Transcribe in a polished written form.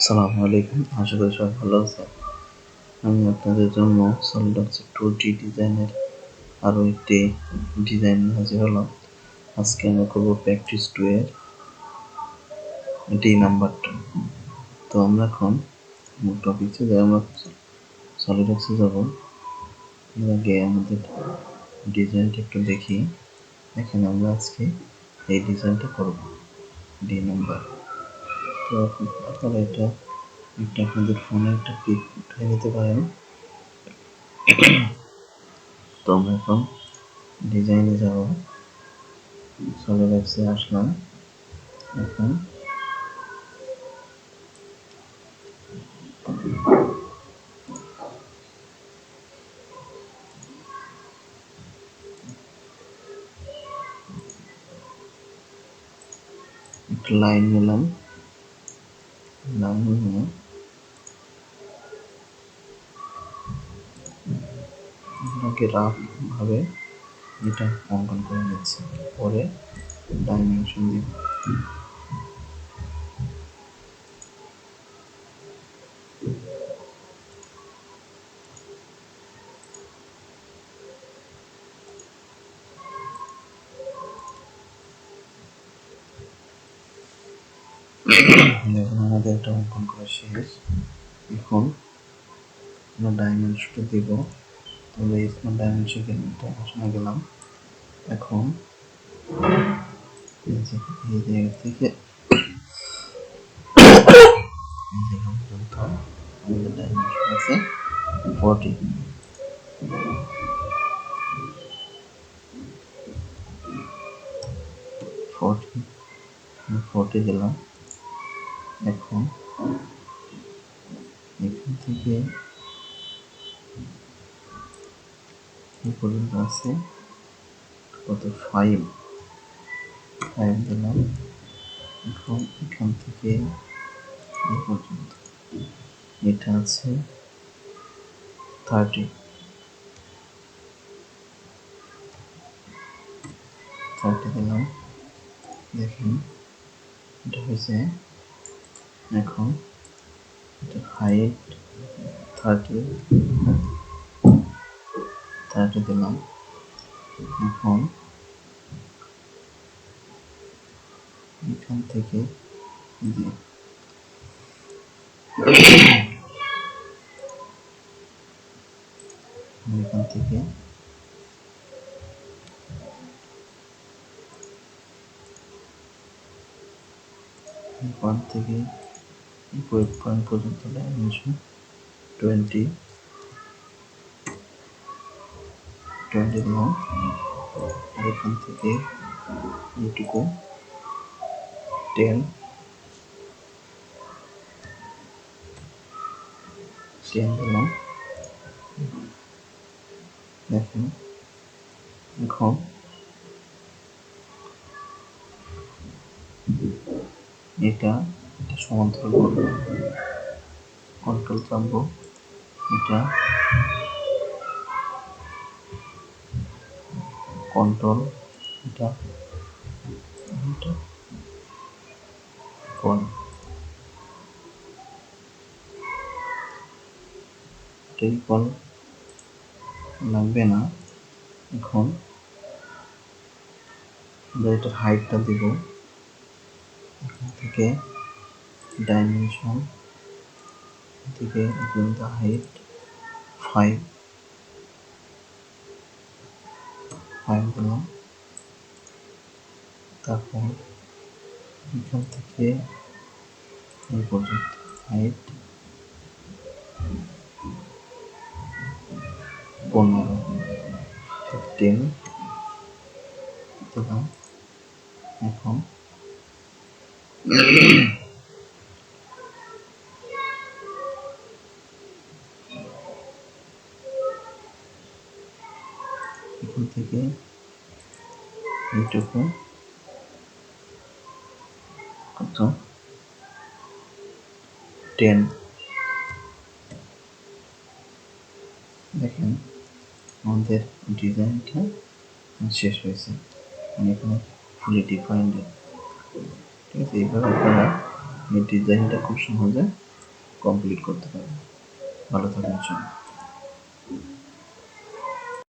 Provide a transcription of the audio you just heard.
আসসালামু আলাইকুম, আশা করি সবাই ভালো আছেন। আমি আপনাদের জন্য সলিডওয়ার্কস 2D ডিজাইনের আরও একটি ডিজাইন হাজির হলাম। আজকে আমরা করব প্র্যাকটিস 2 এর ডি নাম্বারটা। তো আমরা এখন টপিকসে যাই, আমরা সলিডওয়ার্কসে যাব। এর আগে আমাদের ডিজাইনটা একটু দেখি। এখানে আমরা আজকে এই ডিজাইনটা করব ডি নাম্বার। তো আপনারা এটা আপনাদের ফোনে একটা পিক উঠিয়ে নিতে পারেন। তো আমরা এখন ডিজাইনে যাব, সলিডওয়ার্কসে আসলাম। এখন একটা লাইন নিলাম, লাইন নিয়ে আপনাকে রাফ ভাবে এটা অঙ্কন করে নিচ্ছি, পরে ডাইমেনশন দিব। দেখুন আমাদের এটা অঙ্কন করা শেষ। এখন আমরা ডাইমেনশনটা দিব, তবে স্মল ডাইমেনশনে গেলাম। এখন এই জায়গা থেকে এই জায়গা পর্যন্ত আমাদের ডাইমেনশন আছে 40। দিলাম। এখন এখান থেকে এই পর্যন্ত আছে কত, 5 দিলাম। এখন এখান থেকে এই পর্যন্ত এটা আছে 30 দিলাম। দেখেন এটা হয়েছে। এখন এটা হাইট 30 দিলাম। এখন এখান থেকে এখান থেকে পয়েন্ট থেকে পয়েন্ট পর্যন্ত ডাইমেনশন 20 দিলাম। আর এখান থেকে এইটুকু 10 দিলাম। দেখেন এখন এটা সমান্তরাল করব, কন্ট্রোল চাপবো, এটা কন্ট্রোল, এটা কোণ, কোণ লাগবে না। এখন আমরা এটার হাইটটা দিব, এখান থেকে ডাইমেনশন থেকে পর্যন্ত হাইট 5 দিলাম। তারপর এখান থেকে এই পর্যন্ত হাইট 15 দিলাম। এখন এখান থেকে এইটুকু কত, 10। দেখেন আমাদের ডিজাইনটা শেষ হয়েছে, এখানে ফুলি ডিফাইন্ড। ঠিক আছে, এইভাবে আপনারা এই ডিজাইনটা খুব সহজে কমপ্লিট করতে পারবেন। ভালো থাকবেন সবাই।